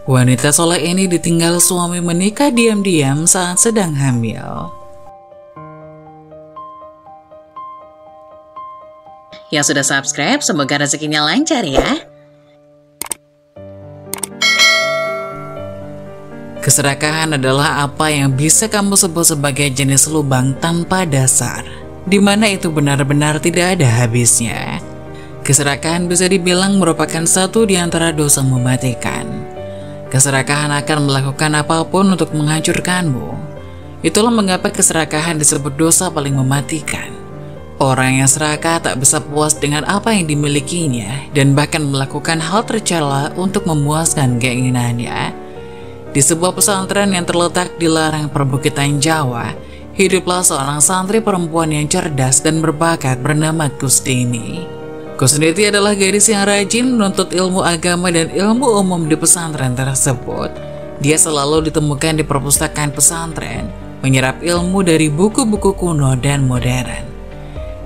Wanita soleh ini ditinggal suami menikah diam-diam saat sedang hamil. Yang sudah subscribe, semoga rezekinya lancar ya. Keserakahan adalah apa yang bisa kamu sebut sebagai jenis lubang tanpa dasar, di mana itu benar-benar tidak ada habisnya. Keserakahan bisa dibilang merupakan satu di antara dosa mematikan. Keserakahan akan melakukan apapun untuk menghancurkanmu. Itulah mengapa keserakahan disebut dosa paling mematikan. Orang yang serakah tak bisa puas dengan apa yang dimilikinya dan bahkan melakukan hal tercela untuk memuaskan keinginannya. Di sebuah pesantren yang terletak di lereng perbukitan Jawa, hiduplah seorang santri perempuan yang cerdas dan berbakat bernama Kustini. Kustini adalah gadis yang rajin menuntut ilmu agama dan ilmu umum di pesantren tersebut. Dia selalu ditemukan di perpustakaan pesantren, menyerap ilmu dari buku-buku kuno dan modern.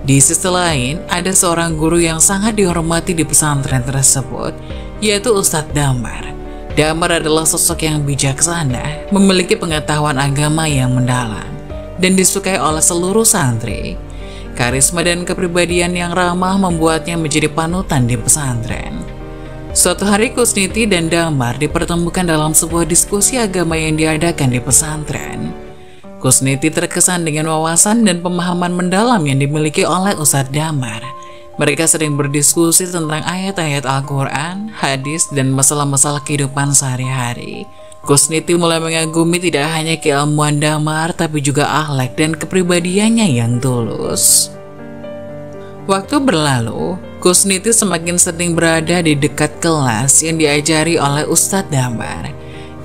Di sisi lain, ada seorang guru yang sangat dihormati di pesantren tersebut, yaitu Ustadz Damar. Damar adalah sosok yang bijaksana, memiliki pengetahuan agama yang mendalam, dan disukai oleh seluruh santri. Karisma dan kepribadian yang ramah membuatnya menjadi panutan di pesantren. Suatu hari Kusniti dan Damar dipertemukan dalam sebuah diskusi agama yang diadakan di pesantren. Kusniti terkesan dengan wawasan dan pemahaman mendalam yang dimiliki oleh Ustadz Damar. Mereka sering berdiskusi tentang ayat-ayat Al-Quran, hadis, dan masalah-masalah kehidupan sehari-hari. Kusniti mulai mengagumi tidak hanya keilmuan Damar, tapi juga akhlak dan kepribadiannya yang tulus. Waktu berlalu, Kusniti semakin sering berada di dekat kelas yang diajari oleh Ustadz Damar.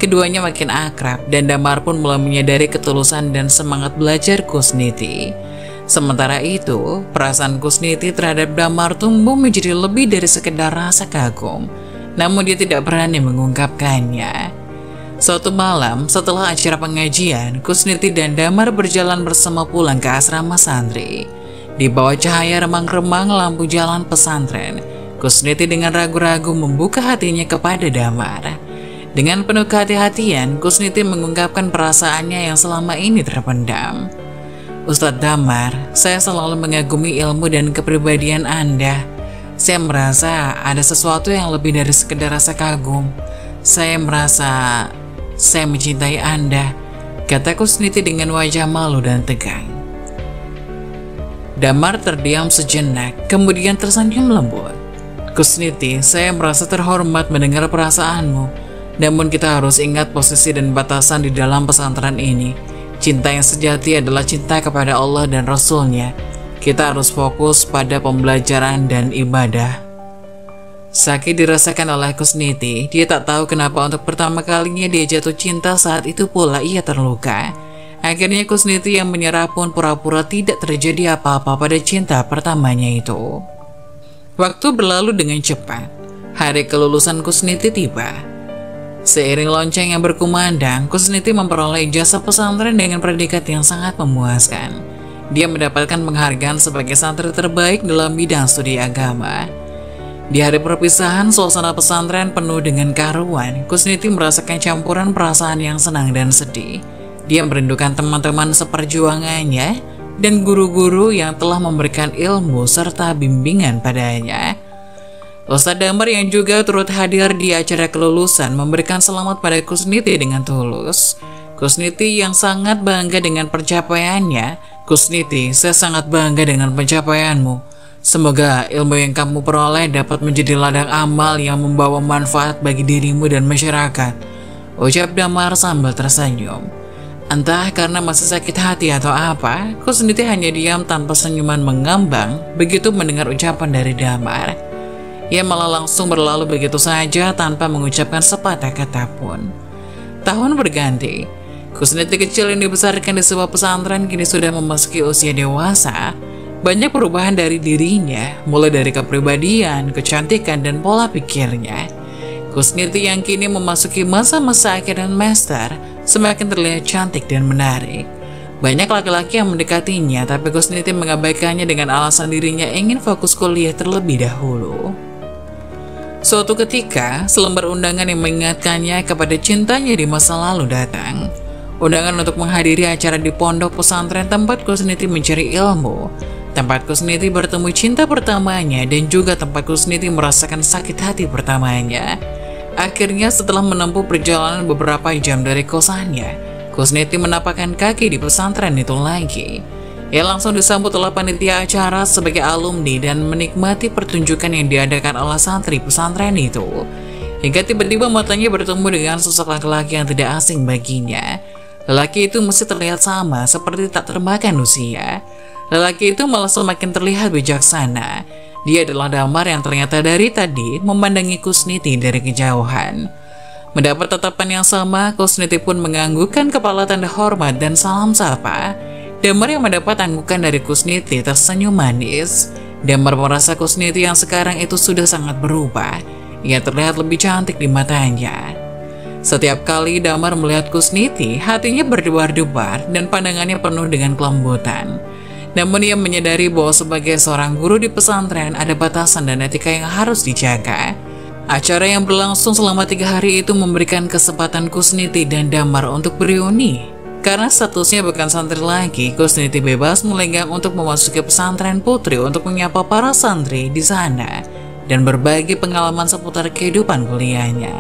Keduanya makin akrab, dan Damar pun mulai menyadari ketulusan dan semangat belajar Kusniti. Sementara itu, perasaan Kusniti terhadap Damar tumbuh menjadi lebih dari sekedar rasa kagum, namun dia tidak berani mengungkapkannya. Suatu malam, setelah acara pengajian, Kusniti dan Damar berjalan bersama pulang ke asrama santri. Di bawah cahaya remang-remang lampu jalan pesantren, Kusniti dengan ragu-ragu membuka hatinya kepada Damar. Dengan penuh kehati-hatian, Kusniti mengungkapkan perasaannya yang selama ini terpendam. Ustadz Damar, saya selalu mengagumi ilmu dan kepribadian Anda. Saya merasa ada sesuatu yang lebih dari sekedar rasa kagum. Saya merasa saya mencintai Anda, kata Kusniti dengan wajah malu dan tegang. Damar terdiam sejenak, kemudian tersenyum lembut. Kusniti, saya merasa terhormat mendengar perasaanmu. Namun kita harus ingat posisi dan batasan di dalam pesantren ini. Cinta yang sejati adalah cinta kepada Allah dan Rasul-Nya. Kita harus fokus pada pembelajaran dan ibadah. Sakit dirasakan oleh Kusniti. Dia tak tahu kenapa untuk pertama kalinya dia jatuh cinta, saat itu pula ia terluka. Akhirnya Kusniti yang menyerah pun pura-pura tidak terjadi apa-apa pada cinta pertamanya itu. Waktu berlalu dengan cepat. Hari kelulusan Kusniti tiba. Seiring lonceng yang berkumandang, Kusniti memperoleh ijazah pesantren dengan predikat yang sangat memuaskan. Dia mendapatkan penghargaan sebagai santri terbaik dalam bidang studi agama. Di hari perpisahan, suasana pesantren penuh dengan keharuan. Kusniti merasakan campuran perasaan yang senang dan sedih. Dia merindukan teman-teman seperjuangannya dan guru-guru yang telah memberikan ilmu serta bimbingan padanya. Ustadz Damar yang juga turut hadir di acara kelulusan memberikan selamat pada Kusniti dengan tulus. Kusniti yang sangat bangga dengan pencapaiannya. Kusniti, saya sangat bangga dengan pencapaianmu. Semoga ilmu yang kamu peroleh dapat menjadi ladang amal yang membawa manfaat bagi dirimu dan masyarakat, ucap Damar sambil tersenyum. Entah karena masih sakit hati atau apa, Kusniti hanya diam tanpa senyuman mengambang begitu mendengar ucapan dari Damar. Ia malah langsung berlalu begitu saja tanpa mengucapkan sepatah kata pun. Tahun berganti. Kusniti kecil yang dibesarkan di sebuah pesantren kini sudah memasuki usia dewasa. Banyak perubahan dari dirinya, mulai dari kepribadian, kecantikan, dan pola pikirnya. Kusniti yang kini memasuki masa-masa akhir dan master semakin terlihat cantik dan menarik. Banyak laki-laki yang mendekatinya, tapi Kusniti mengabaikannya dengan alasan dirinya ingin fokus kuliah terlebih dahulu. Suatu ketika, selembar undangan yang mengingatkannya kepada cintanya di masa lalu datang. Undangan untuk menghadiri acara di pondok pesantren tempat Kusniti mencari ilmu, tempat Kusniti bertemu cinta pertamanya, dan juga tempat Kusniti merasakan sakit hati pertamanya. Akhirnya setelah menempuh perjalanan beberapa jam dari kosannya, Kusniti menapakkan kaki di pesantren itu lagi. Ia langsung disambut oleh panitia acara sebagai alumni dan menikmati pertunjukan yang diadakan oleh santri pesantren itu. Hingga tiba-tiba matanya bertemu dengan sosok laki-laki yang tidak asing baginya. Lelaki itu mesti terlihat sama seperti tak termakan usia. Lelaki itu malah semakin terlihat bijaksana. Dia adalah Damar yang ternyata dari tadi memandangi Kusniti dari kejauhan. Mendapat tatapan yang sama, Kusniti pun menganggukkan kepala tanda hormat dan salam sapa. Damar yang mendapat anggukan dari Kusniti tersenyum manis. Damar merasa Kusniti yang sekarang itu sudah sangat berubah. Ia terlihat lebih cantik di matanya. Setiap kali Damar melihat Kusniti, hatinya berdebar-debar dan pandangannya penuh dengan kelembutan. Namun ia menyadari bahwa sebagai seorang guru di pesantren ada batasan dan etika yang harus dijaga. Acara yang berlangsung selama 3 hari itu memberikan kesempatan Kusniti dan Damar untuk bereuni. Karena statusnya bukan santri lagi, Kusniti bebas melenggang untuk memasuki pesantren putri untuk menyapa para santri di sana dan berbagi pengalaman seputar kehidupan kuliahnya.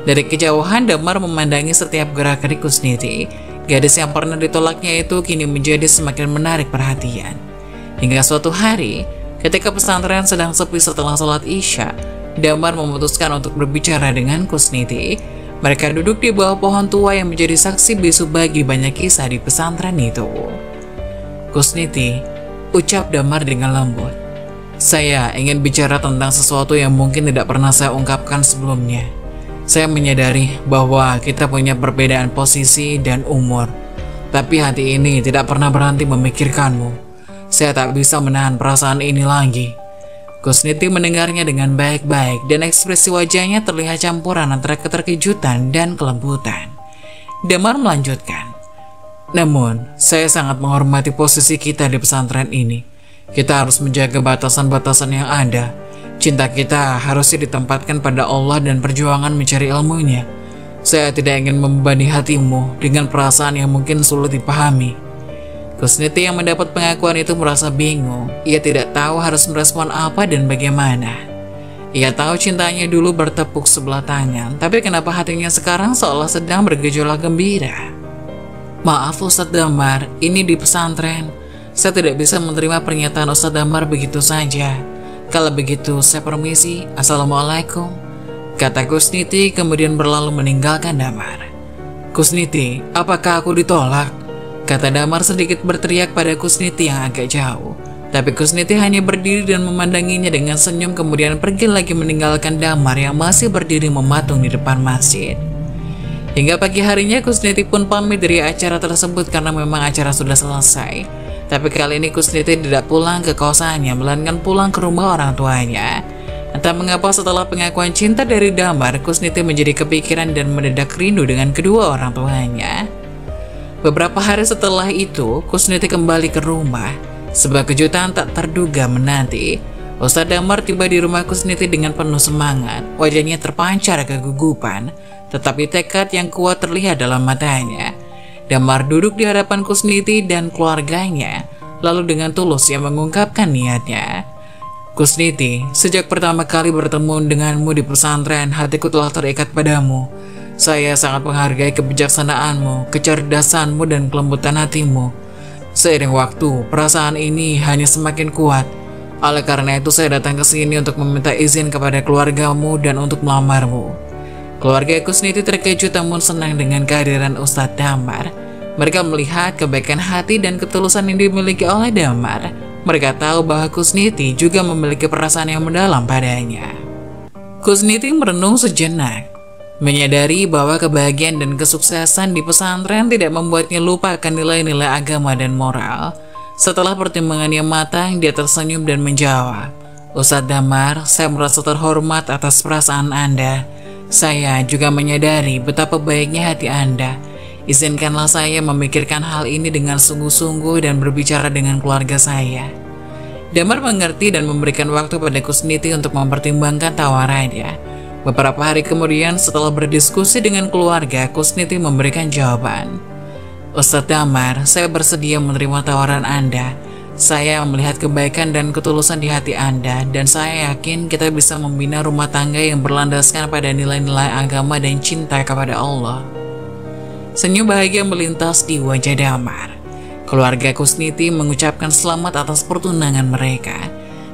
Dari kejauhan, Damar memandangi setiap gerak-gerik Kusniti. Gadis yang pernah ditolaknya itu kini menjadi semakin menarik perhatian. Hingga suatu hari, ketika pesantren sedang sepi setelah sholat Isya, Damar memutuskan untuk berbicara dengan Kusniti. Mereka duduk di bawah pohon tua yang menjadi saksi bisu bagi banyak kisah di pesantren itu. Kusniti, ucap Damar dengan lembut. Saya ingin bicara tentang sesuatu yang mungkin tidak pernah saya ungkapkan sebelumnya. Saya menyadari bahwa kita punya perbedaan posisi dan umur. Tapi hati ini tidak pernah berhenti memikirkanmu. Saya tak bisa menahan perasaan ini lagi. Kusniti mendengarnya dengan baik-baik dan ekspresi wajahnya terlihat campuran antara keterkejutan dan kelembutan. Damar melanjutkan, namun saya sangat menghormati posisi kita di pesantren ini. Kita harus menjaga batasan-batasan yang ada. Cinta kita harusnya ditempatkan pada Allah dan perjuangan mencari ilmunya. Saya tidak ingin membebani hatimu dengan perasaan yang mungkin sulit dipahami. Kusniti yang mendapat pengakuan itu merasa bingung. Ia tidak tahu harus merespon apa dan bagaimana. Ia tahu cintanya dulu bertepuk sebelah tangan, tapi kenapa hatinya sekarang seolah sedang bergejolak gembira? Maaf Ustadz Damar, ini di pesantren. Saya tidak bisa menerima pernyataan Ustadz Damar begitu saja. Kalau begitu saya permisi. Assalamualaikum, kata Kusniti kemudian berlalu meninggalkan Damar. Kusniti, apakah aku ditolak? Kata Damar sedikit berteriak pada Kusniti yang agak jauh. Tapi Kusniti hanya berdiri dan memandanginya dengan senyum kemudian pergi lagi meninggalkan Damar yang masih berdiri mematung di depan masjid. Hingga pagi harinya Kusniti pun pamit dari acara tersebut karena memang acara sudah selesai. Tapi kali ini Kusniti tidak pulang ke kosannya melainkan pulang ke rumah orang tuanya. Entah mengapa setelah pengakuan cinta dari Damar, Kusniti menjadi kepikiran dan mendadak rindu dengan kedua orang tuanya. Beberapa hari setelah itu, Kusniti kembali ke rumah. Sebuah kejutan tak terduga menanti. Ustadz Damar tiba di rumah Kusniti dengan penuh semangat. Wajahnya terpancar kegugupan, tetapi tekad yang kuat terlihat dalam matanya. Damar duduk di hadapan Kusniti dan keluarganya, lalu dengan tulus ia mengungkapkan niatnya. Kusniti, sejak pertama kali bertemu denganmu di pesantren, hatiku telah terikat padamu. Saya sangat menghargai kebijaksanaanmu, kecerdasanmu, dan kelembutan hatimu. Seiring waktu, perasaan ini hanya semakin kuat. Oleh karena itu saya datang ke sini untuk meminta izin kepada keluargamu dan untuk melamarmu. Keluarga Kusniti terkejut namun senang dengan kehadiran Ustadz Damar. Mereka melihat kebaikan hati dan ketulusan yang dimiliki oleh Damar. Mereka tahu bahwa Kusniti juga memiliki perasaan yang mendalam padanya. Kusniti merenung sejenak. Menyadari bahwa kebahagiaan dan kesuksesan di pesantren tidak membuatnya lupa akan nilai-nilai agama dan moral. Setelah pertimbangan yang matang, dia tersenyum dan menjawab, Ustadz Damar, saya merasa terhormat atas perasaan Anda. Saya juga menyadari betapa baiknya hati Anda. Izinkanlah saya memikirkan hal ini dengan sungguh-sungguh dan berbicara dengan keluarga saya. Damar mengerti dan memberikan waktu pada Kusniti untuk mempertimbangkan tawarannya. Beberapa hari kemudian setelah berdiskusi dengan keluarga, Kusniti memberikan jawaban. Ustadz Damar, saya bersedia menerima tawaran Anda. Saya melihat kebaikan dan ketulusan di hati Anda, dan saya yakin kita bisa membina rumah tangga yang berlandaskan pada nilai-nilai agama dan cinta kepada Allah. Senyum bahagia melintas di wajah Damar. Keluarga Kusniti mengucapkan selamat atas pertunangan mereka.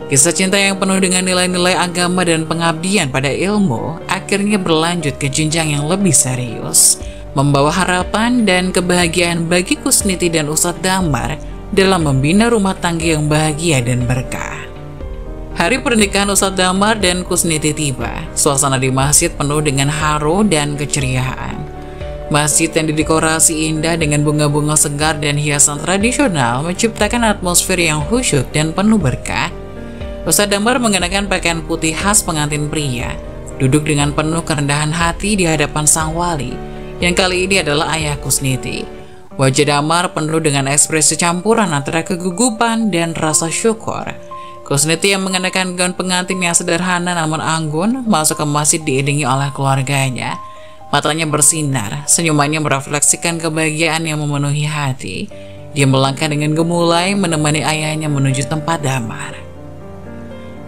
Kisah cinta yang penuh dengan nilai-nilai agama dan pengabdian pada ilmu akhirnya berlanjut ke jenjang yang lebih serius, membawa harapan dan kebahagiaan bagi Kusniti dan Ustadz Damar dalam membina rumah tangga yang bahagia dan berkah. Hari pernikahan Ustadz Damar dan Kusniti tiba. Suasana di masjid penuh dengan haru dan keceriaan. Masjid yang didekorasi indah dengan bunga-bunga segar dan hiasan tradisional menciptakan atmosfer yang khusyuk dan penuh berkah. Ustadz Damar mengenakan pakaian putih khas pengantin pria, duduk dengan penuh kerendahan hati di hadapan sang wali, yang kali ini adalah ayah Kusniti. Wajah Damar penuh dengan ekspresi campuran antara kegugupan dan rasa syukur. Kusniti yang mengenakan gaun pengantin yang sederhana namun anggun masuk ke masjid diiringi oleh keluarganya. Matanya bersinar, senyumannya merefleksikan kebahagiaan yang memenuhi hati. Dia melangkah dengan gemulai menemani ayahnya menuju tempat Damar.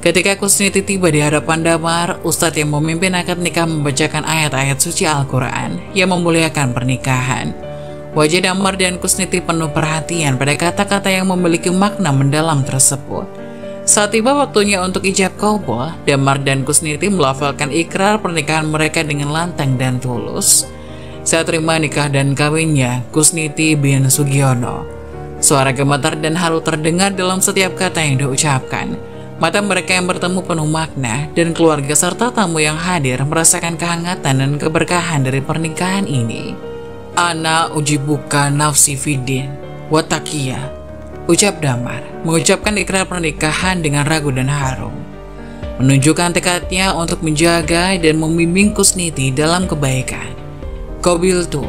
Ketika Kusniti tiba di hadapan Damar, Ustadz yang memimpin akad nikah membacakan ayat-ayat suci Al-Quran yang memuliakan pernikahan. Wajah Damar dan Kusniti penuh perhatian pada kata-kata yang memiliki makna mendalam tersebut. Saat tiba waktunya untuk ijab qabul, Damar dan Kusniti melafalkan ikrar pernikahan mereka dengan lantang dan tulus. Saat terima nikah dan kawinnya, Kusniti bin Sugiono. Suara gemetar dan haru terdengar dalam setiap kata yang diucapkan. Mata mereka yang bertemu penuh makna, dan keluarga serta tamu yang hadir merasakan kehangatan dan keberkahan dari pernikahan ini. Ana ujibuka nafsi fidin watakia, ucap Damar, mengucapkan ikrar pernikahan dengan ragu dan haru, menunjukkan tekadnya untuk menjaga dan membimbing Kusniti dalam kebaikan. Qabiltu,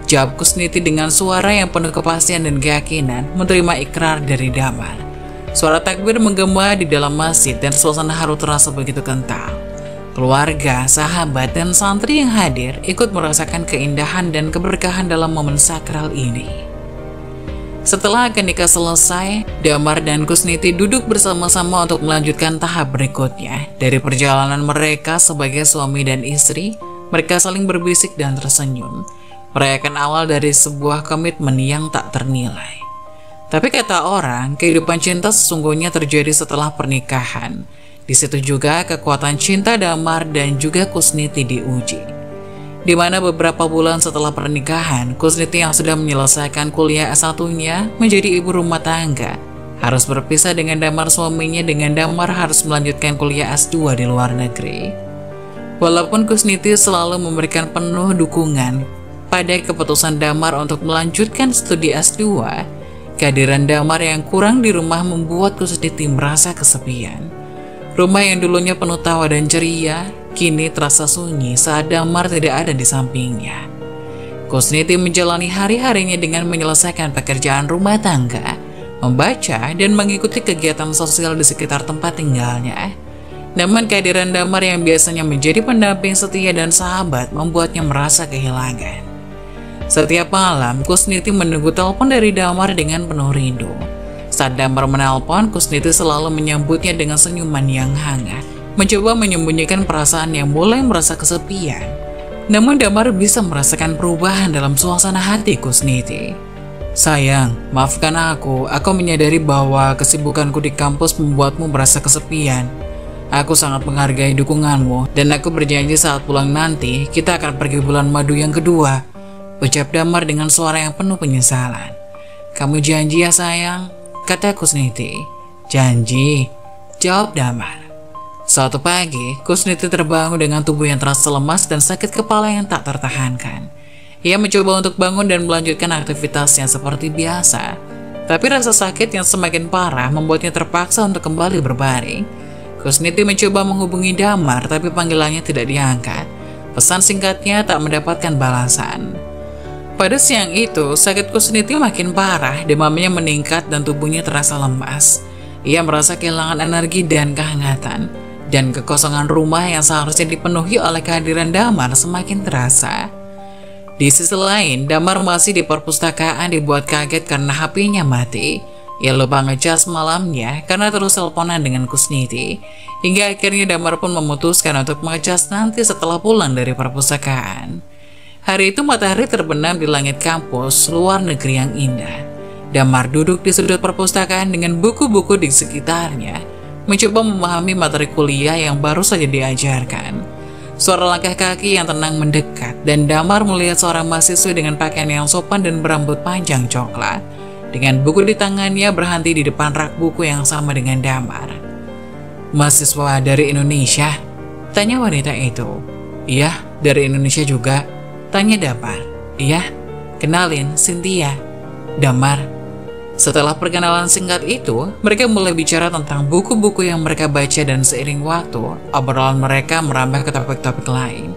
jawab Kusniti dengan suara yang penuh kepastian dan keyakinan menerima ikrar dari Damar. Suara takbir menggema di dalam masjid dan suasana haru terasa begitu kental. Keluarga, sahabat, dan santri yang hadir ikut merasakan keindahan dan keberkahan dalam momen sakral ini. Setelah akad nikah selesai, Damar dan Kusniti duduk bersama-sama untuk melanjutkan tahap berikutnya. Dari perjalanan mereka sebagai suami dan istri, mereka saling berbisik dan tersenyum, merayakan awal dari sebuah komitmen yang tak ternilai. Tapi kata orang, kehidupan cinta sesungguhnya terjadi setelah pernikahan. Di situ juga kekuatan cinta Damar dan juga Kusniti diuji. Di mana beberapa bulan setelah pernikahan, Kusniti yang sudah menyelesaikan kuliah S1-nya menjadi ibu rumah tangga, harus berpisah dengan Damar suaminya dengan Damar harus melanjutkan kuliah S2 di luar negeri. Walaupun Kusniti selalu memberikan penuh dukungan pada keputusan Damar untuk melanjutkan studi S2, kehadiran Damar yang kurang di rumah membuat Kusniti merasa kesepian. Rumah yang dulunya penuh tawa dan ceria, kini terasa sunyi saat Damar tidak ada di sampingnya. Kusniti menjalani hari-harinya dengan menyelesaikan pekerjaan rumah tangga, membaca, dan mengikuti kegiatan sosial di sekitar tempat tinggalnya. Namun kehadiran Damar yang biasanya menjadi pendamping setia dan sahabat membuatnya merasa kehilangan. Setiap malam, Kusniti menunggu telepon dari Damar dengan penuh rindu. Saat Damar menelpon, Kusniti selalu menyambutnya dengan senyuman yang hangat, mencoba menyembunyikan perasaan yang mulai merasa kesepian. Namun Damar bisa merasakan perubahan dalam suasana hati Kusniti. Sayang, maafkan aku menyadari bahwa kesibukanku di kampus membuatmu merasa kesepian. Aku sangat menghargai dukunganmu, dan aku berjanji saat pulang nanti, kita akan pergi bulan madu yang kedua, ucap Damar dengan suara yang penuh penyesalan. Kamu janji ya sayang? Kata Kusniti. Janji, jawab Damar. Suatu pagi, Kusniti terbangun dengan tubuh yang terasa lemas dan sakit kepala yang tak tertahankan. Ia mencoba untuk bangun dan melanjutkan aktivitasnya seperti biasa. Tapi rasa sakit yang semakin parah membuatnya terpaksa untuk kembali berbaring. Kusniti mencoba menghubungi Damar, tapi panggilannya tidak diangkat. Pesan singkatnya tak mendapatkan balasan. Pada siang itu, sakit Kusniti makin parah, demamnya meningkat dan tubuhnya terasa lemas. Ia merasa kehilangan energi dan kehangatan, dan kekosongan rumah yang seharusnya dipenuhi oleh kehadiran Damar semakin terasa. Di sisi lain, Damar masih di perpustakaan dibuat kaget karena HP-nya mati. Ia lupa ngecas malamnya karena terus teleponan dengan Kusniti, hingga akhirnya Damar pun memutuskan untuk ngecas nanti setelah pulang dari perpustakaan. Hari itu matahari terbenam di langit kampus luar negeri yang indah. Damar duduk di sudut perpustakaan dengan buku-buku di sekitarnya, mencoba memahami materi kuliah yang baru saja diajarkan. Suara langkah kaki yang tenang mendekat, dan Damar melihat seorang mahasiswa dengan pakaian yang sopan dan berambut panjang coklat. Dengan buku di tangannya berhenti di depan rak buku yang sama dengan Damar. "Mahasiswa dari Indonesia?" tanya wanita itu. "Iya, dari Indonesia juga," tanya Damar. "Iya, kenalin, Cynthia." "Damar." Setelah perkenalan singkat itu, mereka mulai bicara tentang buku-buku yang mereka baca, dan seiring waktu, obrolan mereka merambah ke topik-topik lain.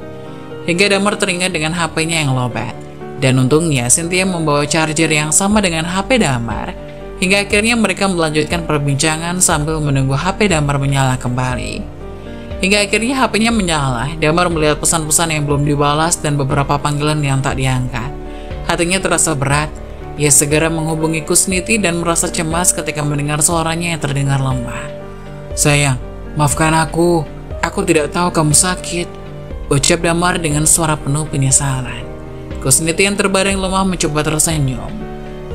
Hingga Damar teringat dengan HP-nya yang lowbat. Dan untungnya Cynthia membawa charger yang sama dengan HP Damar. Hingga akhirnya mereka melanjutkan perbincangan sambil menunggu HP Damar menyala kembali. Hingga akhirnya HP-nya menyala, Damar melihat pesan-pesan yang belum dibalas dan beberapa panggilan yang tak diangkat. Hatinya terasa berat. Ia segera menghubungi Kusniti dan merasa cemas ketika mendengar suaranya yang terdengar lemah. "Sayang, maafkan aku tidak tahu kamu sakit," ucap Damar dengan suara penuh penyesalan. Kusniti yang terbaring lemah mencoba tersenyum.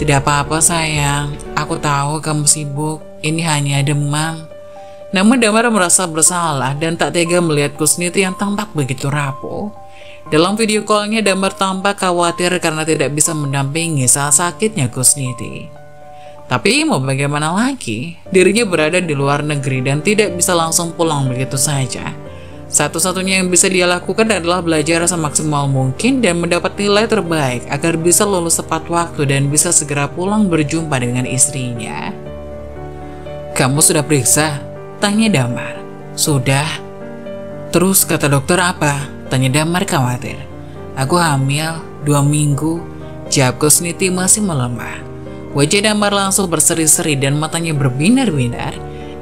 "Tidak apa-apa sayang, aku tahu kamu sibuk, ini hanya demam." Namun Damar merasa bersalah dan tak tega melihat Kusniti yang tampak begitu rapuh. Dalam video call-nya, Damar tampak khawatir karena tidak bisa mendampingi saat sakitnya Kusniti. Tapi mau bagaimana lagi, dirinya berada di luar negeri dan tidak bisa langsung pulang begitu saja. Satu-satunya yang bisa dia lakukan adalah belajar semaksimal mungkin dan mendapat nilai terbaik agar bisa lulus tepat waktu dan bisa segera pulang berjumpa dengan istrinya. "Kamu sudah periksa?" tanya Damar. "Sudah." "Terus kata dokter apa?" tanya Damar khawatir. "Aku hamil 2 minggu, jawab Kusniti masih melemah. Wajah Damar langsung berseri-seri dan matanya berbinar-binar.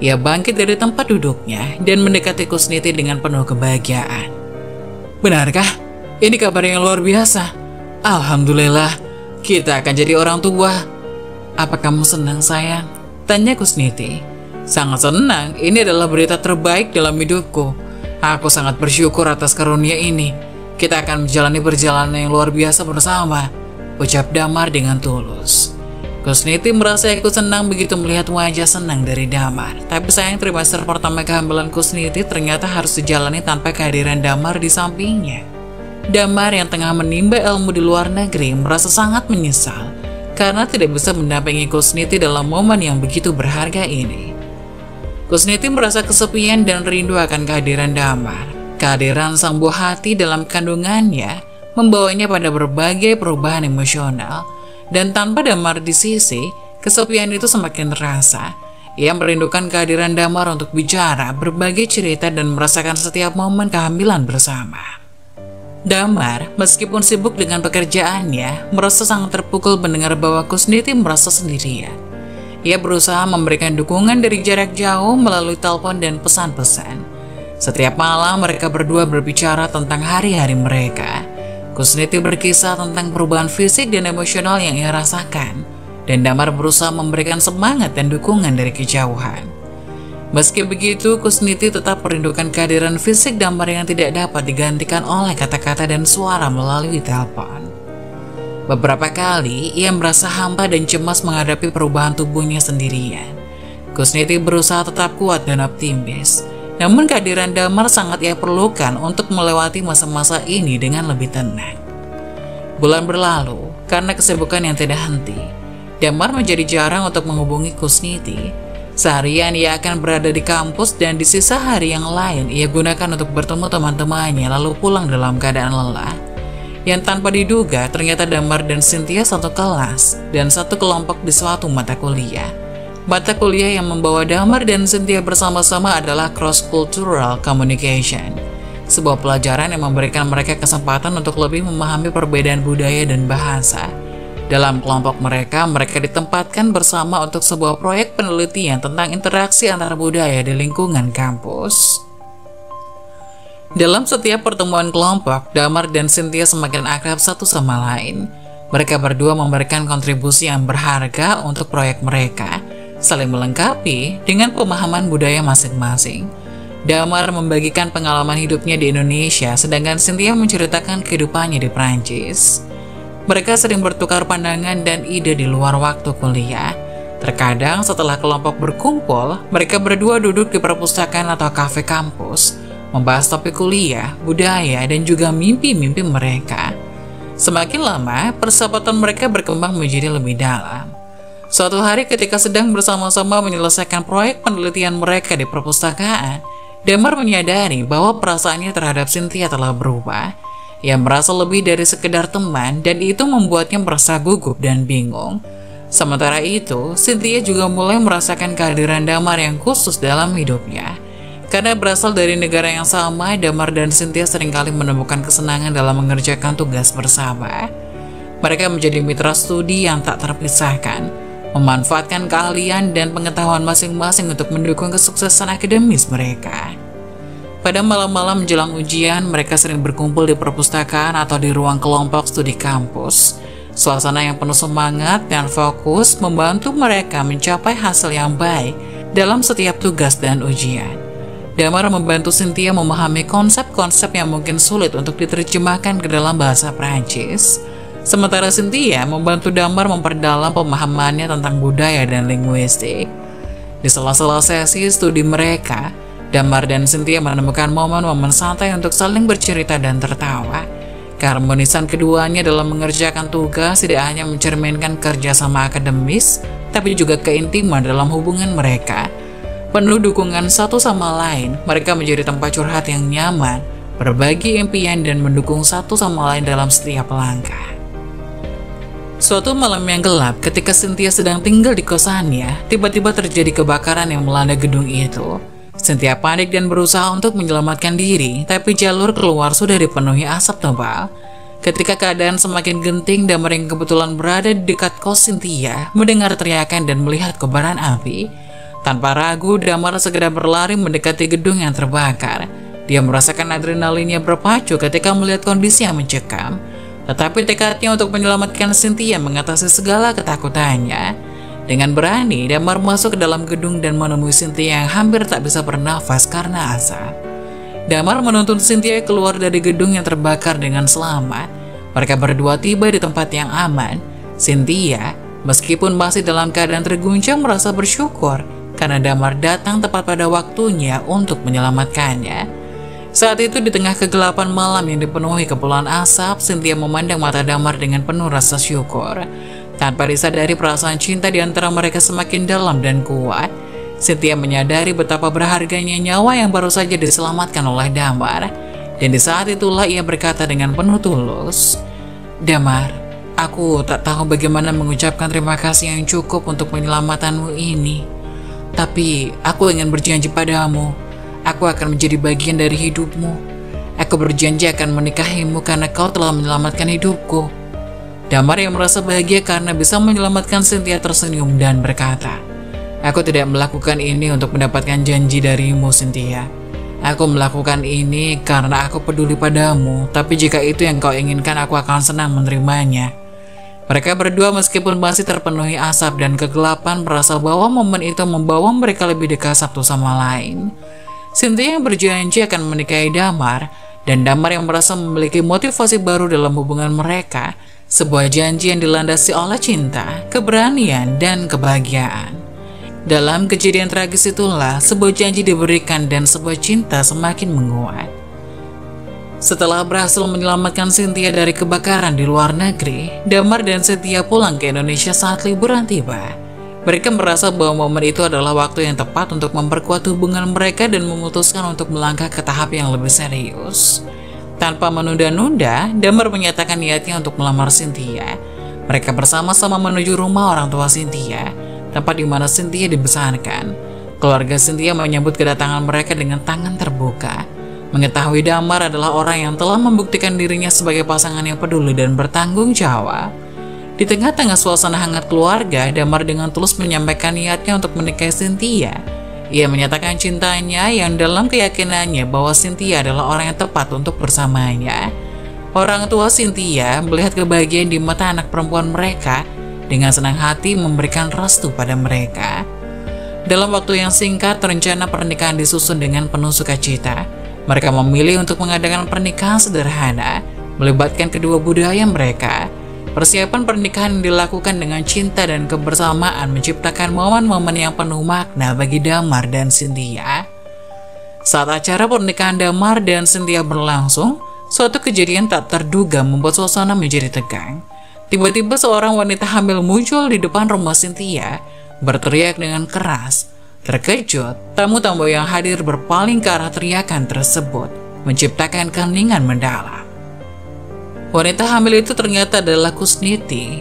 Ia bangkit dari tempat duduknya dan mendekati Kusniti dengan penuh kebahagiaan. "Benarkah? Ini kabar yang luar biasa. Alhamdulillah, kita akan jadi orang tua." "Apa kamu senang sayang?" tanya Kusniti. "Sangat senang, ini adalah berita terbaik dalam hidupku. Aku sangat bersyukur atas karunia ini. Kita akan menjalani perjalanan yang luar biasa bersama," ucap Damar dengan tulus. Kusniti merasa ikut senang begitu melihat wajah senang dari Damar. Tapi sayang, trimester pertama kehamilan Kusniti ternyata harus dijalani tanpa kehadiran Damar di sampingnya. Damar yang tengah menimba ilmu di luar negeri merasa sangat menyesal karena tidak bisa mendampingi Kusniti dalam momen yang begitu berharga ini. Kusniti merasa kesepian dan rindu akan kehadiran Damar. Kehadiran sang buah hati dalam kandungannya membawanya pada berbagai perubahan emosional, dan tanpa Damar di sisi, kesepian itu semakin terasa. Ia merindukan kehadiran Damar untuk bicara, berbagi cerita, dan merasakan setiap momen kehamilan bersama. Damar, meskipun sibuk dengan pekerjaannya, merasa sangat terpukul mendengar bahwa Kusniti merasa sendirian. Ia berusaha memberikan dukungan dari jarak jauh melalui telepon dan pesan-pesan. Setiap malam mereka berdua berbicara tentang hari-hari mereka. Kusniti berkisah tentang perubahan fisik dan emosional yang ia rasakan, dan Damar berusaha memberikan semangat dan dukungan dari kejauhan. Meski begitu, Kusniti tetap merindukan kehadiran fisik Damar yang tidak dapat digantikan oleh kata-kata dan suara melalui telepon. Beberapa kali, ia merasa hampa dan cemas menghadapi perubahan tubuhnya sendirian. Kusniti berusaha tetap kuat dan optimis, namun kehadiran Damar sangat ia perlukan untuk melewati masa-masa ini dengan lebih tenang. Bulan berlalu, karena kesibukan yang tidak henti, Damar menjadi jarang untuk menghubungi Kusniti. Seharian ia akan berada di kampus dan di sisa hari yang lain ia gunakan untuk bertemu teman-temannya lalu pulang dalam keadaan lelah. Yang tanpa diduga ternyata Damar dan Cynthia satu kelas dan satu kelompok di suatu mata kuliah. Mata kuliah yang membawa Damar dan Cynthia bersama-sama adalah Cross-Cultural Communication, sebuah pelajaran yang memberikan mereka kesempatan untuk lebih memahami perbedaan budaya dan bahasa. Dalam kelompok mereka ditempatkan bersama untuk sebuah proyek penelitian tentang interaksi antar budaya di lingkungan kampus. Dalam setiap pertemuan kelompok, Damar dan Cynthia semakin akrab satu sama lain. Mereka berdua memberikan kontribusi yang berharga untuk proyek mereka, saling melengkapi dengan pemahaman budaya masing-masing. Damar membagikan pengalaman hidupnya di Indonesia, sedangkan Cynthia menceritakan kehidupannya di Prancis. Mereka sering bertukar pandangan dan ide di luar waktu kuliah. Terkadang setelah kelompok berkumpul, mereka berdua duduk di perpustakaan atau kafe kampus, membahas topik kuliah, budaya, dan juga mimpi-mimpi mereka. Semakin lama, persahabatan mereka berkembang menjadi lebih dalam. Suatu hari ketika sedang bersama-sama menyelesaikan proyek penelitian mereka di perpustakaan, Damar menyadari bahwa perasaannya terhadap Cynthia telah berubah. Ia merasa lebih dari sekedar teman dan itu membuatnya merasa gugup dan bingung. Sementara itu, Cynthia juga mulai merasakan kehadiran Damar yang khusus dalam hidupnya. Karena berasal dari negara yang sama, Damar dan Cynthia seringkali menemukan kesenangan dalam mengerjakan tugas bersama. Mereka menjadi mitra studi yang tak terpisahkan, memanfaatkan keahlian dan pengetahuan masing-masing untuk mendukung kesuksesan akademis mereka. Pada malam-malam menjelang ujian, mereka sering berkumpul di perpustakaan atau di ruang kelompok studi kampus. Suasana yang penuh semangat dan fokus membantu mereka mencapai hasil yang baik dalam setiap tugas dan ujian. Damar membantu Cynthia memahami konsep-konsep yang mungkin sulit untuk diterjemahkan ke dalam bahasa Prancis. Sementara Cynthia membantu Damar memperdalam pemahamannya tentang budaya dan linguistik. Di sela-sela sesi studi mereka, Damar dan Cynthia menemukan momen-momen santai untuk saling bercerita dan tertawa. Keharmonisan keduanya dalam mengerjakan tugas tidak hanya mencerminkan kerjasama akademis, tapi juga keintiman dalam hubungan mereka. Penuh dukungan satu sama lain, mereka menjadi tempat curhat yang nyaman, berbagi impian dan mendukung satu sama lain dalam setiap langkah. Suatu malam yang gelap, ketika Cynthia sedang tinggal di kosannya, tiba-tiba terjadi kebakaran yang melanda gedung itu. Cynthia panik dan berusaha untuk menyelamatkan diri, tapi jalur keluar sudah dipenuhi asap tebal. Ketika keadaan semakin genting, Damar yang kebetulan berada di dekat kos Cynthia mendengar teriakan dan melihat kobaran api. Tanpa ragu, Damar segera berlari mendekati gedung yang terbakar. Dia merasakan adrenalinnya berpacu ketika melihat kondisi yang mencekam. Tetapi tekadnya untuk menyelamatkan Cynthia mengatasi segala ketakutannya. Dengan berani, Damar masuk ke dalam gedung dan menemui Cynthia yang hampir tak bisa bernafas karena asap. Damar menuntun Cynthia keluar dari gedung yang terbakar dengan selamat. Mereka berdua tiba di tempat yang aman. Cynthia, meskipun masih dalam keadaan terguncang, merasa bersyukur karena Damar datang tepat pada waktunya untuk menyelamatkannya. Saat itu di tengah kegelapan malam yang dipenuhi kepulan asap, Cynthia memandang mata Damar dengan penuh rasa syukur. Tanpa disadari, perasaan cinta di antara mereka semakin dalam dan kuat. Cynthia menyadari betapa berharganya nyawa yang baru saja diselamatkan oleh Damar. Dan di saat itulah ia berkata dengan penuh tulus, "Damar, aku tak tahu bagaimana mengucapkan terima kasih yang cukup untuk penyelamatanmu ini. Tapi aku ingin berjanji padamu, aku akan menjadi bagian dari hidupmu. Aku berjanji akan menikahimu karena kau telah menyelamatkan hidupku." Damar yang merasa bahagia karena bisa menyelamatkan Cynthia tersenyum dan berkata, "Aku tidak melakukan ini untuk mendapatkan janji darimu, Cynthia. Aku melakukan ini karena aku peduli padamu, tapi jika itu yang kau inginkan, aku akan senang menerimanya." Mereka berdua meskipun masih terpenuhi asap dan kegelapan merasa bahwa momen itu membawa mereka lebih dekat satu sama lain. Cynthia yang berjanji akan menikahi Damar, dan Damar yang merasa memiliki motivasi baru dalam hubungan mereka. Sebuah janji yang dilandasi oleh cinta, keberanian, dan kebahagiaan. Dalam kejadian tragis itulah sebuah janji diberikan dan sebuah cinta semakin menguat. Setelah berhasil menyelamatkan Cynthia dari kebakaran di luar negeri, Damar dan Cynthia pulang ke Indonesia saat liburan tiba. Mereka merasa bahwa momen itu adalah waktu yang tepat untuk memperkuat hubungan mereka dan memutuskan untuk melangkah ke tahap yang lebih serius. Tanpa menunda-nunda, Damar menyatakan niatnya untuk melamar Cynthia. Mereka bersama-sama menuju rumah orang tua Cynthia, tempat di mana Cynthia dibesarkan. Keluarga Cynthia menyambut kedatangan mereka dengan tangan terbuka. Mengetahui Damar adalah orang yang telah membuktikan dirinya sebagai pasangan yang peduli dan bertanggung jawab. Di Di tengah-tengah suasana hangat keluarga, Damar dengan tulus menyampaikan niatnya untuk menikahi Cynthia. Ia menyatakan cintanya yang dalam keyakinannya bahwa Cynthia adalah orang yang tepat untuk bersamanya. Orang tua Cynthia melihat kebahagiaan di mata anak perempuan mereka, dengan senang hati memberikan restu pada mereka. Dalam waktu yang singkat, rencana pernikahan disusun dengan penuh sukacita. Mereka memilih untuk mengadakan pernikahan sederhana, melibatkan kedua budaya mereka. Persiapan pernikahan dilakukan dengan cinta dan kebersamaan, menciptakan momen-momen yang penuh makna bagi Damar dan Cynthia. Saat acara pernikahan Damar dan Cynthia berlangsung, suatu kejadian tak terduga membuat suasana menjadi tegang. Tiba-tiba seorang wanita hamil muncul di depan rumah Cynthia, berteriak dengan keras. Terkejut, tamu-tamu yang hadir berpaling ke arah teriakan tersebut, menciptakan keheningan mendalam. Wanita hamil itu ternyata adalah Kusniti,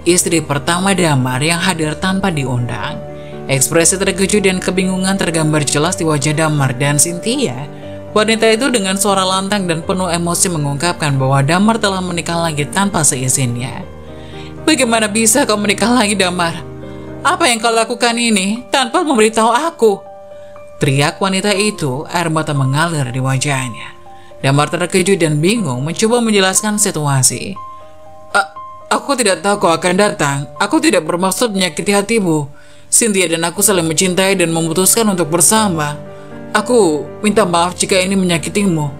istri pertama Damar yang hadir tanpa diundang. Ekspresi terkejut dan kebingungan tergambar jelas di wajah Damar dan Cynthia. Wanita itu dengan suara lantang dan penuh emosi mengungkapkan bahwa Damar telah menikah lagi tanpa seizinnya. "Bagaimana bisa kau menikah lagi, Damar? Apa yang kau lakukan ini tanpa memberitahu aku?" teriak wanita itu, air mata mengalir di wajahnya. Damar terkejut dan bingung mencoba menjelaskan situasi. Aku tidak tahu kau akan datang. Aku tidak bermaksud menyakiti hatimu. Cynthia dan aku saling mencintai dan memutuskan untuk bersama. Aku minta maaf jika ini menyakitimu."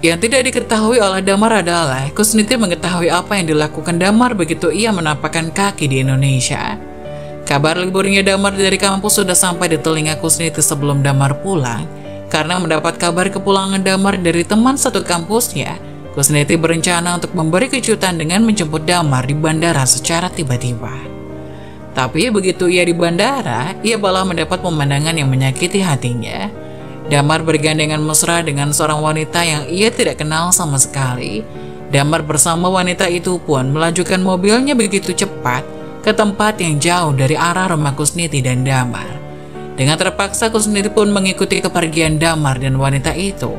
Yang tidak diketahui oleh Damar adalah Kusniti mengetahui apa yang dilakukan Damar begitu ia menapakkan kaki di Indonesia. Kabar liburnya Damar dari kampus sudah sampai di telinga Kusniti sebelum Damar pulang. Karena mendapat kabar kepulangan Damar dari teman satu kampusnya, Kusniti berencana untuk memberi kejutan dengan menjemput Damar di bandara secara tiba-tiba. Tapi begitu ia di bandara, ia malah mendapat pemandangan yang menyakiti hatinya. Damar bergandengan mesra dengan seorang wanita yang ia tidak kenal sama sekali. Damar bersama wanita itu pun melajukan mobilnya begitu cepat ke tempat yang jauh dari arah rumah Kusniti dan Damar. Dengan terpaksa Kusniti pun mengikuti kepergian Damar dan wanita itu,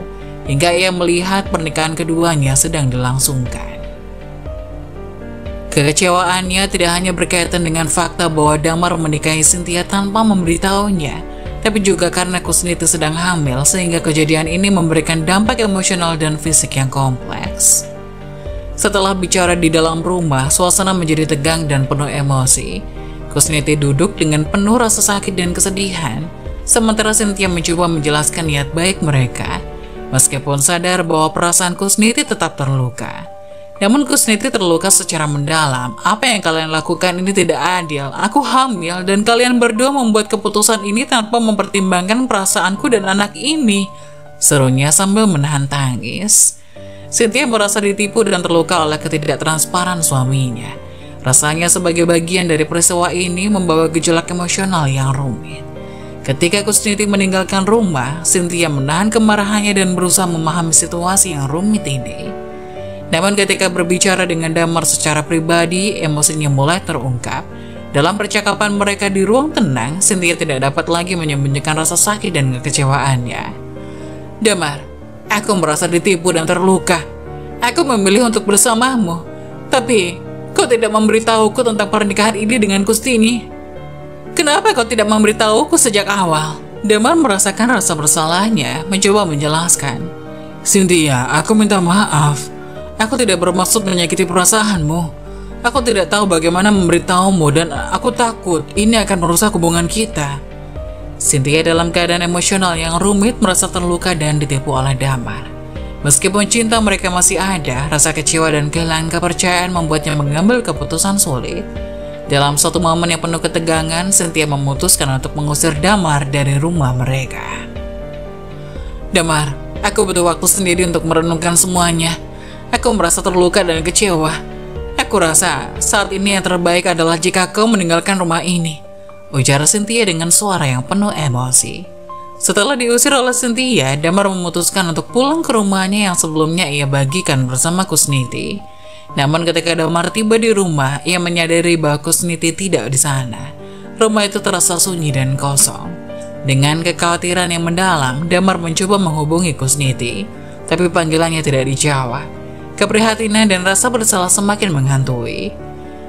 hingga ia melihat pernikahan keduanya sedang dilangsungkan. Kekecewaannya tidak hanya berkaitan dengan fakta bahwa Damar menikahi Cynthia tanpa memberitahunya, tapi juga karena Kusniti sedang hamil sehingga kejadian ini memberikan dampak emosional dan fisik yang kompleks. Setelah bicara di dalam rumah, suasana menjadi tegang dan penuh emosi. Kusniti duduk dengan penuh rasa sakit dan kesedihan, sementara Cynthia mencoba menjelaskan niat baik mereka, meskipun sadar bahwa perasaan Kusniti tetap terluka. Namun Kusniti terluka secara mendalam. "Apa yang kalian lakukan ini tidak adil. Aku hamil dan kalian berdua membuat keputusan ini tanpa mempertimbangkan perasaanku dan anak ini," serunya sambil menahan tangis. Cynthia merasa ditipu dan terluka oleh ketidaktransparan suaminya. Rasanya sebagai bagian dari peristiwa ini membawa gejolak emosional yang rumit. Ketika Kusniti meninggalkan rumah, Cynthia menahan kemarahannya dan berusaha memahami situasi yang rumit ini. Namun ketika berbicara dengan Damar secara pribadi, emosinya mulai terungkap. Dalam percakapan mereka di ruang tenang, Cynthia tidak dapat lagi menyembunyikan rasa sakit dan kekecewaannya. "Damar, aku merasa ditipu dan terluka. Aku memilih untuk bersamamu, tapi kau tidak memberitahuku tentang pernikahan ini dengan Kustini. Kenapa kau tidak memberitahuku sejak awal?" Damar merasakan rasa bersalahnya, mencoba menjelaskan. "Cynthia, aku minta maaf. Aku tidak bermaksud menyakiti perasaanmu. Aku tidak tahu bagaimana memberitahumu dan aku takut ini akan merusak hubungan kita." Cynthia dalam keadaan emosional yang rumit merasa terluka dan ditipu oleh Damar. Meskipun cinta mereka masih ada, rasa kecewa dan kehilangan kepercayaan membuatnya mengambil keputusan sulit. Dalam suatu momen yang penuh ketegangan, Cynthia memutuskan untuk mengusir Damar dari rumah mereka. "Damar, aku butuh waktu sendiri untuk merenungkan semuanya. Aku merasa terluka dan kecewa. Aku rasa saat ini yang terbaik adalah jika kau meninggalkan rumah ini," ujar Cynthia dengan suara yang penuh emosi. Setelah diusir oleh Cynthia, Damar memutuskan untuk pulang ke rumahnya yang sebelumnya ia bagikan bersama Kusniti. Namun ketika Damar tiba di rumah, ia menyadari bahwa Kusniti tidak di sana. Rumah itu terasa sunyi dan kosong. Dengan kekhawatiran yang mendalam, Damar mencoba menghubungi Kusniti, tapi panggilannya tidak dijawab. Keprihatinan dan rasa bersalah semakin menghantui.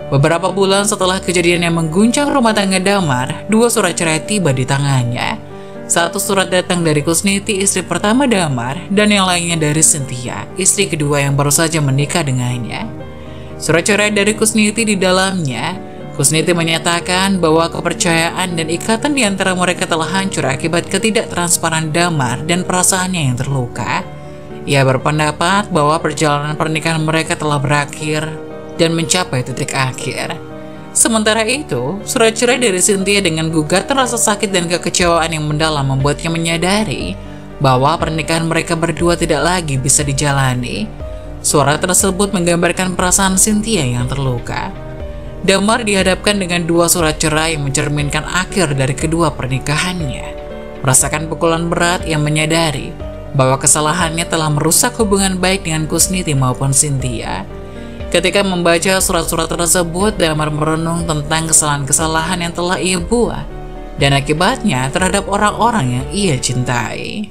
Beberapa bulan setelah kejadian yang mengguncang rumah tangga Damar, 2 surat cerai tiba di tangannya. Satu surat datang dari Kusniti, istri pertama Damar, dan yang lainnya dari Cynthia, istri kedua yang baru saja menikah dengannya. Surat cerai dari Kusniti di dalamnya, Kusniti menyatakan bahwa kepercayaan dan ikatan di antara mereka telah hancur akibat ketidaktransparan Damar dan perasaannya yang terluka. Ia berpendapat bahwa perjalanan pernikahan mereka telah berakhir dan mencapai titik akhir. Sementara itu, surat cerai dari Cynthia dengan gugatan rasa sakit dan kekecewaan yang mendalam membuatnya menyadari bahwa pernikahan mereka berdua tidak lagi bisa dijalani. Surat tersebut menggambarkan perasaan Cynthia yang terluka. Damar dihadapkan dengan 2 surat cerai yang mencerminkan akhir dari kedua pernikahannya. Merasakan pukulan berat, yang menyadari bahwa kesalahannya telah merusak hubungan baik dengan Kusniti maupun Cynthia. Ketika membaca surat-surat tersebut, Damar merenung tentang kesalahan-kesalahan yang telah ia buat dan akibatnya terhadap orang-orang yang ia cintai.